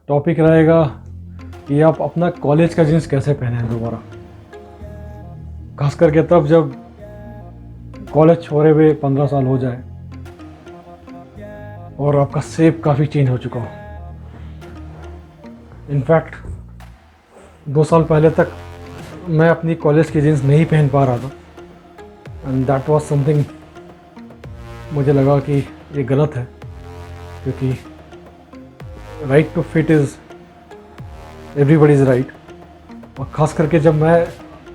Topic रहेगा कि आप अपना कॉलेज का जीन्स कैसे पहने हैं दोबारा, खास करके तब जब कॉलेज छोड़े हुए 15 साल हो जाए और आपका शेप काफ़ी चेंज हो चुका हो। इनफैक्ट 2 साल पहले तक मैं अपनी कॉलेज की जीन्स नहीं पहन पा रहा था एंड दैट वाज समथिंग, मुझे लगा कि ये गलत है, क्योंकि right to fit is everybody's right. और ख़ास करके जब मैं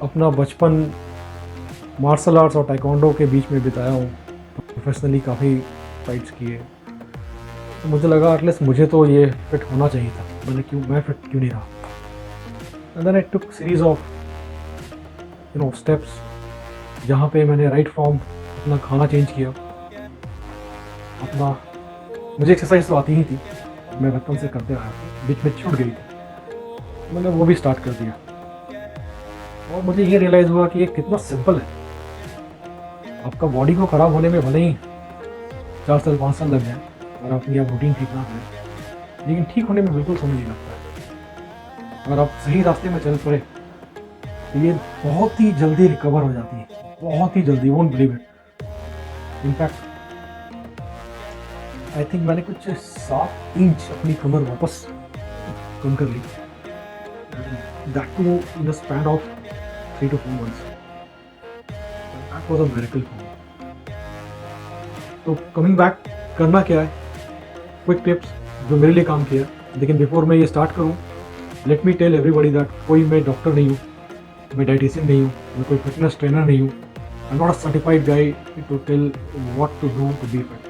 अपना बचपन मार्शल आर्ट्स और टाइकोंडो के बीच में बिताया हूँ, प्रोफेशनली काफ़ी फाइट्स किए, तो मुझे लगा एटलीस्ट मुझे तो ये फिट होना चाहिए था। मैं फिट क्यों नहीं रहा। And then I took series of steps जहाँ पे मैंने राइट फॉर्म अपना खाना चेंज किया, अपना मुझे एक्सरसाइज तो आती ही थी, मैं बचपन से करते आया था, बीच में छूट गई थी, मैंने वो भी स्टार्ट कर दिया। और मुझे ये रियलाइज़ हुआ कि ये कितना सिंपल है। आपका बॉडी को ख़राब होने में भले ही 4 साल 5 साल लग जाए और अपनी आप रूटीन ठीक ना करें, लेकिन ठीक होने में बिल्कुल समय नहीं लगता है। अगर आप सही रास्ते में चल पड़े तो ये बहुत ही जल्दी रिकवर हो जाती है, बहुत ही जल्दी, won't believe it. In fact I think मैंने कुछ 7 इंच अपनी कमर वापस कम कर ली, that too in the span of 3 to 4 months। That was a miracle for me. तो कमिंग बैक, करना क्या है, क्विक टिप्स जो मेरे लिए काम किया। लेकिन बिफोर मैं ये स्टार्ट करूँ, let me tell everybody that कोई मैं डॉक्टर नहीं हूँ, मैं डाइटिशियन नहीं हूँ, मैं कोई फिटनेस ट्रेनर नहीं हूँ। I am not a certified guide to tell what to do to be fit,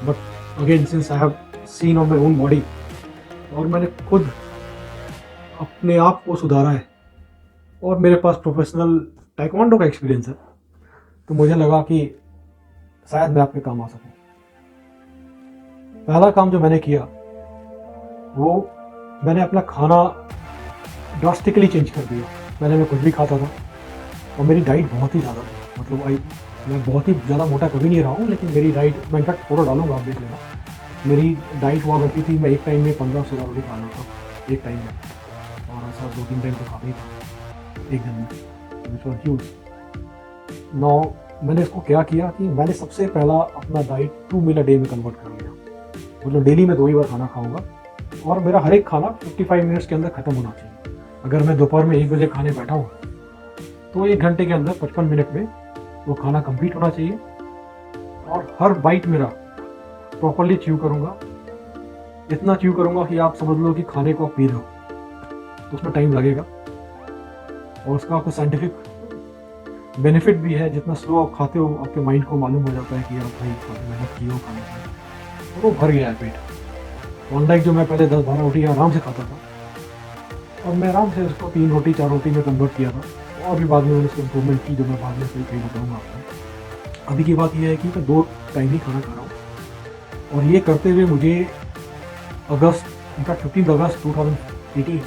but again since I have seen on my own body और मैंने खुद अपने आप को सुधारा है और मेरे पास प्रोफेशनल टाइकोंडो का एक्सपीरियंस है, तो मुझे लगा कि शायद मैं आपके काम आ सकूं। पहला काम जो मैंने किया वो मैंने अपना खाना ड्रास्टिकली चेंज कर दिया। पहले मैं कुछ भी खाता था और मेरी डाइट बहुत ही ज़्यादा थी, मतलब मैं बहुत ही ज़्यादा मोटा कभी नहीं रहा हूँ, लेकिन मेरी डाइट, मैं इनफैक्ट फोटो डालूंगा, आप देख लेना। मेरी डाइट हुआ करती थी, मैं एक टाइम में 15-16 रोटी खा लेता था एक टाइम में, और ऐसा 2-3 टाइम तो खाता ही था एक दिन में, विच वॉज ह्यूज। नौ मैंने इसको क्या किया कि मैंने सबसे पहला अपना डाइट 2 मील अ डे में कन्वर्ट कर लिया, मतलब डेली में 2 ही बार खाना खाऊंगा और मेरा हर एक खाना 55 मिनट्स के अंदर ख़त्म होना चाहिए। अगर मैं दोपहर में 1 बजे खाने बैठा हूँ तो 1 घंटे के अंदर 55 मिनट में वो खाना कंप्लीट होना चाहिए, और हर बाइट मेरा प्रॉपरली च्यू करूँगा, इतना च्यू करूँगा कि आप समझ लो कि खाने को आप पी रहे हो, तो उसमें टाइम लगेगा और उसका आपको साइंटिफिक बेनिफिट भी है। जितना स्लो आप खाते हो, आपके माइंड को मालूम हो जाता है कि आप भाई काफ़ी मेहनत की हो खाने में, और वो भर गया है पेट। अनलाइक जो मैं पहले 10-12 रोटी आराम से खाता था, और मैं आराम से उसको 3 रोटी 4 रोटी में कन्वर्ट किया था, और भी बाद में मैंने उसको इम्प्रूवमेंट की, जो मैं बाद में सही बताऊँगा आपको। अभी की बात यह है कि मैं 2 टाइम ही खाना खा रहा हूँ, और ये करते हुए मुझे अगस्त, इनफैक्ट 15 अगस्त 2018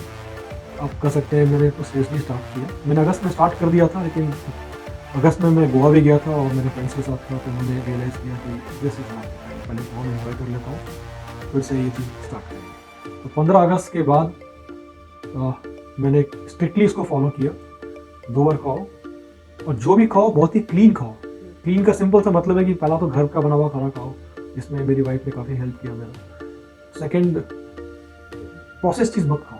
आप कह सकते हैं मैंने तो सीरियसली स्टार्ट किया। मैंने अगस्त में स्टार्ट कर दिया था, लेकिन अगस्त में मैं गोवा भी गया था और मेरे फ्रेंड्स के साथ था, तो मैंने रियलाइज़ किया कि जैसे पहले गोवा में एंजॉय कर लेता हूँ, फिर से ये चीज़ स्टार्ट करें। तो 15 अगस्त के बाद मैंने स्ट्रिक्टली इसको फॉलो किया, 2 बार खाओ, और जो भी खाओ बहुत ही क्लीन खाओ। क्लीन का सिंपल सा मतलब है कि पहला तो घर का बना हुआ खाना खाओ, जिसमें मेरी वाइफ ने काफ़ी हेल्प किया मेरा। सेकेंड, प्रोसेस चीज़ मत खाओ,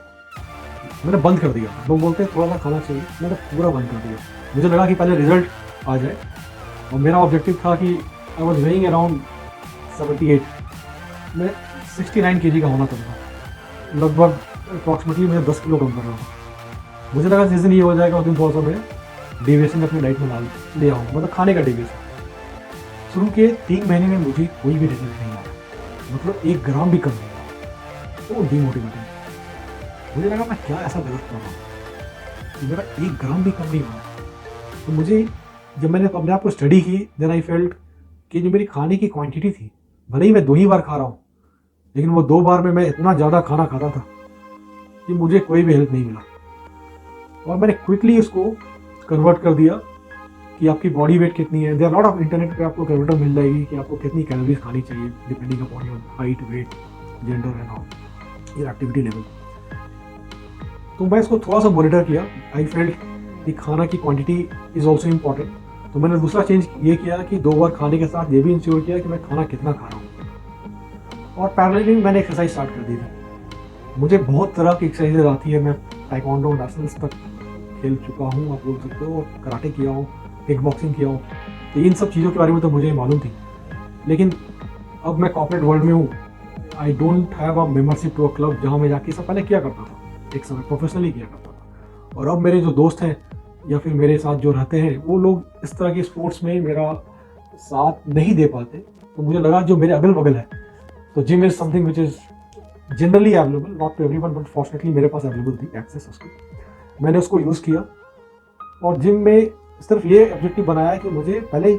मैंने बंद कर दिया। लोग बोलते हैं थोड़ा सा खाना चाहिए, मैंने पूरा बंद कर दिया। मुझे लगा कि पहले रिजल्ट आ जाए, और मेरा ऑब्जेक्टिव था कि आई वॉज वेइंग अराउंड 78, मैं 69 kg का होना था, लगभग अप्रॉक्सीमेटली मैं 10 किलो कम कर रहा था। मुझे लगा जिस दिन ये हो जाएगा उस दिन थोड़ा सा मैं डेविएशन अपनी डाइट में ले आऊँ, मतलब खाने का डेविएशन। शुरू के 3 महीने में मुझे कोई भी रिजल्ट नहीं आया, मतलब 1 ग्राम भी कम नहीं आया, तो डिमोटिवेटिंग। मुझे लगा मैं क्या ऐसा गलत कर रहा हूँ कि मेरा 1 ग्राम भी कम नहीं हुआ। तो मुझे, जब मैंने अपने आप को स्टडी की, देन आई फेल्ट कि जो मेरी खाने की क्वांटिटी थी, भले ही मैं 2 ही बार खा रहा हूँ, लेकिन वो 2 बार में मैं इतना ज़्यादा खाना खाता था कि मुझे कोई भी हेल्प नहीं मिला। और मैंने क्विकली उसको कन्वर्ट कर दिया कि आपकी बॉडी वेट कितनी है। There are lot of internet पे आपको कैलकुलेटर मिल जाएगी कि आपको कितनी कैलोरीज खानी चाहिए depending upon your height, weight, gender and all. Your activity level. तो मैं इसको थोड़ा सा मॉनिटर किया। आई फेल्ट कि खाना की क्वांटिटी इज़ ऑल्सो इम्पॉर्टेंट। तो मैंने दूसरा चेंज ये किया कि 2 बार खाने के साथ ये भी इंश्योर किया कि मैं खाना कितना खा रहा हूँ। और पैरेलली मैंने एक्सरसाइज स्टार्ट कर दी थी। मुझे बहुत तरह की एक्सरसाइजेज आती है। मैं ताइक्वांडो नेशनल्स तक खेल चुका हूँ, आप बोल सकते हो, कराटे किया हूँ, किक बॉक्सिंग किया हूँ। तो इन सब चीज़ों के बारे में तो मुझे मालूम थी। लेकिन अब मैं कॉर्पोरेट वर्ल्ड में हूँ। I don't have a membership to a club जहाँ मैं जाके सब पहले किया करता था, एक समय प्रोफेशनली किया करता था। और अब मेरे जो दोस्त हैं या फिर मेरे साथ जो रहते हैं वो लोग इस तरह के स्पोर्ट्स में मेरा साथ नहीं दे पाते। तो मुझे लगा जो मेरे अगल बगल है, तो gym is something which is generally available, not to everyone but fortunately मेरे पास अवेलेबल थी एक्सेस उसकी। मैंने उसको यूज़ किया और जिम में सिर्फ ये ऑब्जेक्टिव बनाया कि मुझे पहले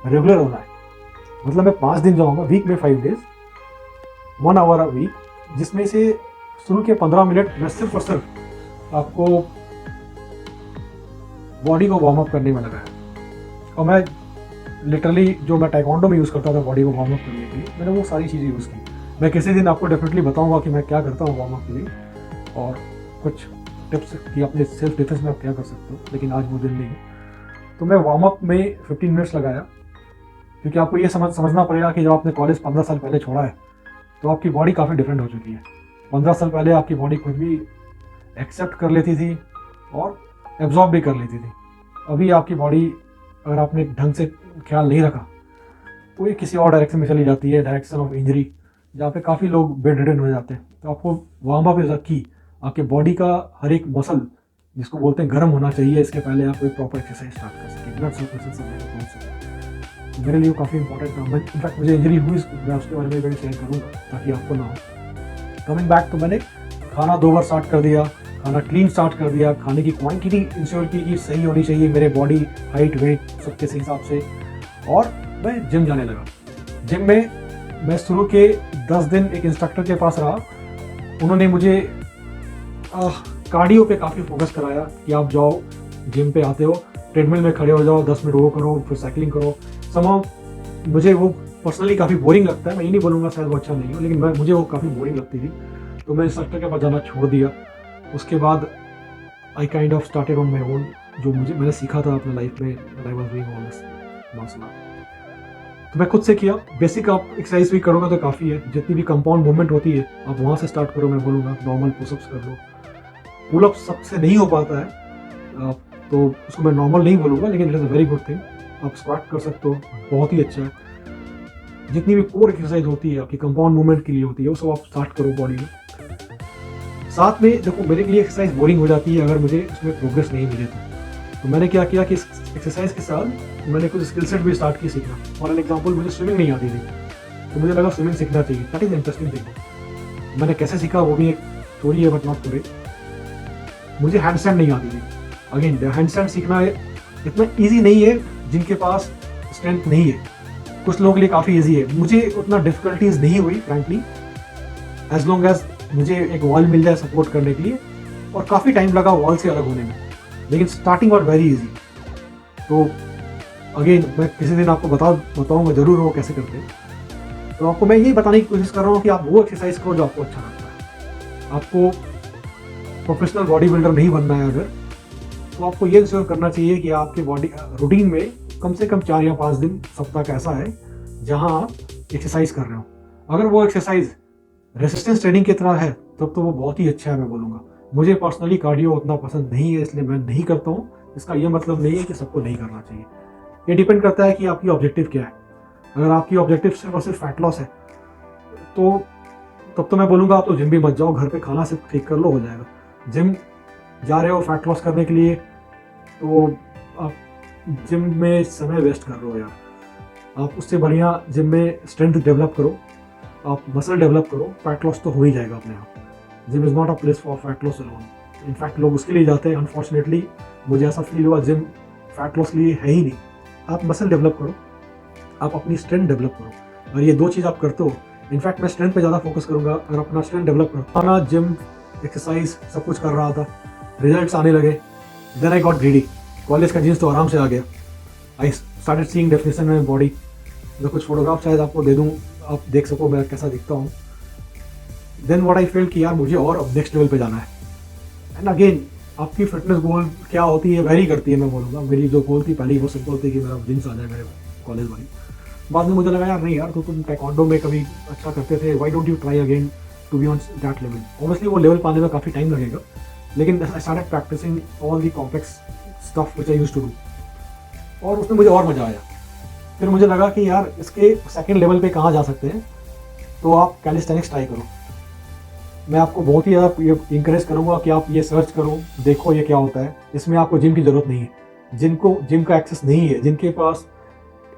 रेगुलर होना है। मतलब मैं 5 दिन जाऊँगा, वीक में 5 डेज, 1 आवर अ वीक, जिसमें से शुरू के 15 मिनट मैं सिर्फ और सिर्फ आपको बॉडी को वार्म अप करने में लगाया। और मैं लिटरली जो मैं टाइक्वांडो में यूज़ करता था बॉडी को वार्म अप करने के लिए, मैंने वो सारी चीज़ें यूज़ की। मैं किसी दिन आपको डेफिनेटली बताऊंगा कि मैं क्या करता हूँ वार्म अप के लिए और कुछ टिप्स कि अपने सेल्फ डिफेंस में आप क्या कर सकते हो, लेकिन आज वो दिन नहीं है। तो मैं वार्म अप में 15 मिनट्स लगाया, क्योंकि आपको ये समझना पड़ेगा कि जब आपने कॉलेज 15 साल पहले छोड़ा है तो आपकी बॉडी काफ़ी डिफरेंट हो चुकी है। 15 साल पहले आपकी बॉडी खुद भी एक्सेप्ट कर लेती थी और एब्जॉर्ब भी कर लेती थी। अभी आपकी बॉडी अगर आपने ढंग से ख्याल नहीं रखा तो ये किसी और डायरेक्शन में चली जाती है, डायरेक्शन ऑफ इंजरी, जहाँ पे काफ़ी लोग बेड रिडन हो जाते हैं। तो आपको वार्म अप इज की आपके बॉडी का हर एक मसल जिसको बोलते हैं गर्म होना चाहिए, इसके पहले आप कोई प्रॉपर एक्सरसाइज स्टार्ट कर सकें, ब्लड सर्कुलेशन सब मेरे लिए काफ़ी इंपॉर्टेंट था। इनफैक्ट मुझे इंजरी हुई, मैं उसके बारे में भी शेयर करूँगा ताकि आपको ना हो। कमिंग बैक, तो मैंने खाना 2 बार स्टार्ट कर दिया, खाना क्लीन स्टार्ट कर दिया, खाने की क्वांटिटी इंश्योर की कि सही होनी चाहिए मेरे बॉडी हाइट वेट सबके सही हिसाब से। और मैं जिम जाने लगा। जिम में मैं शुरू के 10 दिन एक इंस्ट्रक्टर के पास रहा। उन्होंने मुझे कार्डियो पे काफ़ी फोकस कराया कि आप जाओ, जिम पे आते हो, ट्रेडमिल में खड़े हो जाओ, 10 मिनट वो करो, फिर साइकिलिंग करो। समाउ मुझे वो पर्सनली काफ़ी बोरिंग लगता है। मैं ये नहीं बोलूँगा शायद वो अच्छा नहीं हो, लेकिन मुझे वो काफ़ी बोरिंग लगती थी। तो मैं इंस्ट्रक्टर के पास जाना छोड़ दिया। उसके बाद I kind of started on my own, जो मैंने सीखा था अपने लाइफ में, I was doing all this martial art. तो मैं खुद से किया। बेसिक आप एक्सरसाइज भी करोगे तो काफ़ी है। जितनी भी कंपाउंड मूवमेंट होती है आप वहाँ से स्टार्ट करो। मैं बोलूँगा नॉर्मल पुशअप्स कर लो, पुलअप्स सबसे नहीं हो पाता है तो उसको मैं नॉर्मल नहीं बोलूँगा, लेकिन it is a very good thing. आप स्क्वाट कर सकते हो, बहुत ही अच्छा है। जितनी भी कोर एक्सरसाइज होती है आपकी कंपाउंड मूवमेंट के लिए होती है, वो सब आप स्टार्ट करो बॉडी में। साथ में देखो, मेरे लिए एक्सरसाइज बोरिंग हो जाती है अगर मुझे उसमें प्रोग्रेस नहीं मिले तो मैंने क्या किया कि इस एक्सरसाइज के साथ मैंने कुछ स्किल सेट भी स्टार्ट की सीखना। फॉर एन एग्जाम्पल, मुझे स्विमिंग नहीं आती थी तो मुझे लगा स्विमिंग सीखना चाहिए। That is interesting thing. मैंने कैसे सीखा वो भी एक स्टोरी है, बट नॉट टुडे। मुझे हैंड स्टैंड नहीं आती थी। अगेन, हैंड स्टैंड सीखना इतना ईजी नहीं है जिनके पास स्ट्रेंथ नहीं है। कुछ लोगों के लिए काफ़ी ईजी है, मुझे उतना डिफिकल्टीज नहीं हुई फ्रैंकली, एज लॉन्ग एज मुझे एक वॉल मिल जाए सपोर्ट करने के लिए। और काफ़ी टाइम लगा वॉल से अलग होने में, लेकिन स्टार्टिंग वॉज वेरी इजी। तो अगेन मैं किसी दिन आपको बताऊंगा जरूर वो कैसे करते हैं। तो आपको मैं यही बताने की कोशिश कर रहा हूँ कि आप वो एक्सरसाइज करो जो आपको अच्छा लगता है। आपको प्रोफेशनल बॉडी बिल्डर नहीं बनना है अगर, तो आपको ये इंश्योर करना चाहिए कि आपके बॉडी रूटीन में कम से कम 4 या 5 दिन सप्ताह का ऐसा है जहाँ आप एक्सरसाइज कर रहे हो। अगर वो एक्सरसाइज रेसिस्टेंस ट्रेनिंग की तरह है तब तो वो बहुत ही अच्छा है। मैं बोलूँगा, मुझे पर्सनली कार्डियो उतना पसंद नहीं है, इसलिए मैं नहीं करता हूँ। इसका ये मतलब नहीं है कि सबको नहीं करना चाहिए। ये डिपेंड करता है कि आपकी ऑब्जेक्टिव क्या है। अगर आपकी ऑब्जेक्टिव सिर्फ और सिर्फ फैट लॉस है तो तब तो मैं बोलूँगा आप तो जिम भी मत जाओ, घर पे खाना सिर्फ ठीक कर लो, हो जाएगा। जिम जा रहे हो फैट लॉस करने के लिए तो आप जिम में समय वेस्ट कर रहे हो यार। आप उससे बढ़िया जिम में स्ट्रेंथ डेवलप करो, आप मसल डेवलप करो, फैट लॉस तो हो ही जाएगा अपने आप। Gym is not a place for fat loss alone. In fact लोग उसके लिए जाते हैं। अनफॉर्चुनेटली मुझे ऐसा फील हुआ जिम फैट लॉस के लिए है ही नहीं। आप मसल डेवलप करो, आप अपनी स्ट्रेंथ डेवलप करो, और ये 2 चीज़ आप करते हो। इनफैक्ट मैं स्ट्रेंथ पे ज़्यादा फोकस करूँगा अगर अपना स्ट्रेंथ डेवलप करो। खाना, जिम, एक्सरसाइज सब कुछ कर रहा था, रिजल्ट्स आने लगे। Then I got greedy. College का जीन्स तो आराम से आ गया। आई स्टार्टेड सीइंग डेफिनेशन में बॉडी। मैं कुछ फोटोग्राफ शायद आपको दे दूँ, आप देख सको मैं कैसा दिखता हूँ। देन व्हाट आई फील कि यार मुझे और अब नेक्स्ट लेवल पे जाना है। एंड अगेन आपकी फिटनेस गोल क्या होती है वेरी करती है, मैं बोलूँगा। मेरी जो गोल थी पहले ही वो सिंपल थी कि मेरा जिम्स आ जाए मेरे कॉलेज वाली। बाद में मुझे लगा यार नहीं यार, तो तुम taekwondo में कभी अच्छा करते थे, why don't you try again to be on that level. Obviously वो लेवल पाने में काफ़ी टाइम लगेगा, लेकिन I started practising all the complex stuff which I used to do, और उसमें मुझे और मज़ा आया। फिर मुझे लगा कि यार इसके सेकेंड लेवल पे कहाँ जा सकते हैं, तो आप कैलिस्थेनिक्स ट्राई करो। मैं आपको बहुत ही ज़्यादा ये इंकरेज करूँगा कि आप ये सर्च करो, देखो ये क्या होता है। इसमें आपको जिम की ज़रूरत नहीं है। जिनको जिम का एक्सेस नहीं है, जिनके पास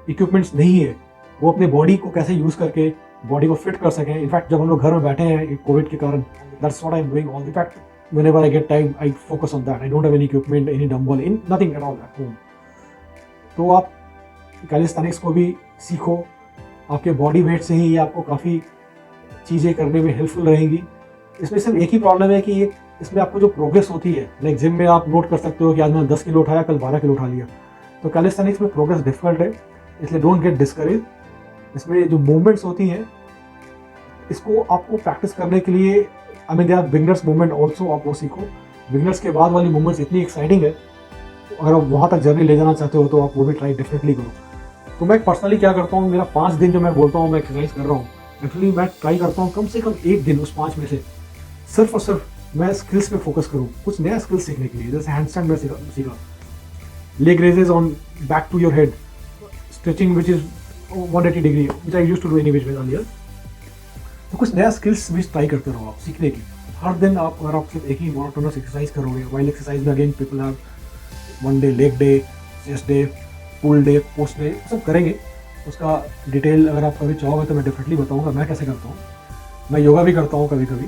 इक्विपमेंट्स नहीं है, वो अपने बॉडी को कैसे यूज़ करके बॉडी को फिट कर सकें। इनफैक्ट जब हम लोग घर में बैठे हैं कोविड के कारण, that's what I am doing all the fact, whenever I get time I focus on that. I don't have any equipment, any dumbbell, in nothing at all at home. तो आप कैलिस्थेनिक्स को भी सीखो, आपके body weight से ही आपको काफ़ी चीज़ें करने में हेल्पफुल रहेंगी। इसमें सिर्फ एक ही प्रॉब्लम है कि इसमें आपको जो प्रोग्रेस होती है, लाइक जिम में आप नोट कर सकते हो कि आज मैंने 10 किलो उठाया, कल 12 किलो उठा लिया। तो कैलिस्थेनिक्स में प्रोग्रेस डिफिकल्ट है, इसलिए डोंट गेट डिस्करेज। इसमें जो मूवमेंट्स होती हैं, इसको आपको प्रैक्टिस करने के लिए I mean they are beginners movement also, आप वो सीखो। बिगनर्स के बाद वाली मूवमेंट्स इतनी एक्साइटिंग है, अगर आप वहाँ तक जर्नी ले जाना चाहते हो तो आप वो भी ट्राई डेफिनेटली करो। तो मैं पर्सनली क्या करता हूँ, मेरा 5 दिन जो मैं बोलता हूँ मैं एक्सरसाइज कर रहा हूँ, एक्चुअली मैं ट्राई करता हूँ कम से कम 1 दिन उस 5 में से सिर्फ और सिर्फ मैं स्किल्स पे फोकस करूँ, कुछ नया स्किल्स सीखने के लिए। जैसे हैंडस्टैंड में सीखा, leg raises on back to your head, stretching which is 180 degree which I used to do any which earlier. तो कुछ नया स्किल्स भी ट्राई करते रहो आप सीखने की। हर दिन आप अगर आप सिर्फ एक ही मोनोटोनस एक्सरसाइज करोगे, वाइल एक्सरसाइज में again people have 1 day leg day, chest day, pull day, post day, सब करेंगे। उसका डिटेल अगर आप कभी चाहोगे तो मैं डेफिनेटली बताऊंगा मैं कैसे करता हूँ। मैं योगा भी करता हूँ कभी कभी,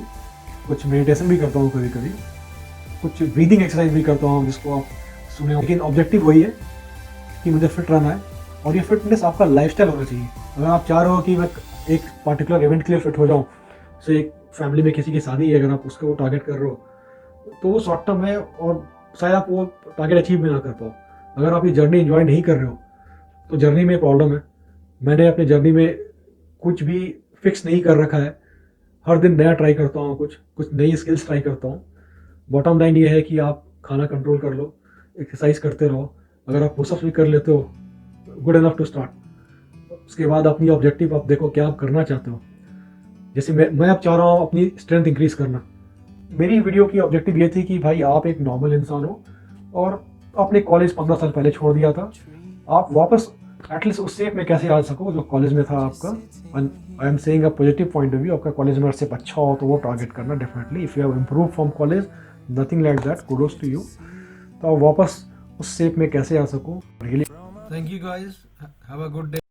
कुछ मेडिटेशन भी करता हूँ कभी कभी, कुछ ब्रीदिंग एक्सरसाइज भी करता हूँ जिसको आप सुने। लेकिन ऑब्जेक्टिव वही है कि मुझे फिट रहना है, और ये फिटनेस आपका लाइफस्टाइल होना चाहिए। अगर आप चाह रहे हो कि मैं एक पार्टिकुलर इवेंट के लिए फिट हो जाऊँ, तो एक फैमिली में किसी की शादी है, अगर आप उसको टारगेट कर रहे हो तो वो शॉर्ट टर्म है और शायद आप वो टारगेट अचीव भी ना कर पाओ। अगर आप ये जर्नी एंजॉय नहीं कर रहे हो तो जर्नी में प्रॉब्लम है। मैंने अपनी जर्नी में कुछ भी फिक्स नहीं कर रखा है, हर दिन नया ट्राई करता हूँ, कुछ नई स्किल्स ट्राई करता हूँ। बॉटम लाइन ये है कि आप खाना कंट्रोल कर लो, एक्सरसाइज करते रहो। अगर आप पुशअप्स भी कर लेते हो, गुड इनफ टू स्टार्ट। उसके बाद अपनी ऑब्जेक्टिव आप देखो क्या आप करना चाहते हो। जैसे मैं अब चाह रहा हूँ अपनी स्ट्रेंथ इंक्रीज करना। मेरी वीडियो की ऑब्जेक्टिव ये थी कि भाई आप एक नॉर्मल इंसान हो और आपने कॉलेज 15 साल पहले छोड़ दिया था, आप वापस एटलीस्ट उस शेप में कैसे आ सको जो कॉलेज में था आपका। I am saying a positive point of view, आपका कॉलेज में सिर्फ अच्छा हो तो वो टारगेट करना definitely. If you have improve from college, nothing like that, kudos to you. तो आप वापस उस शेप में कैसे आ सको। Really thank you guys, have a good day.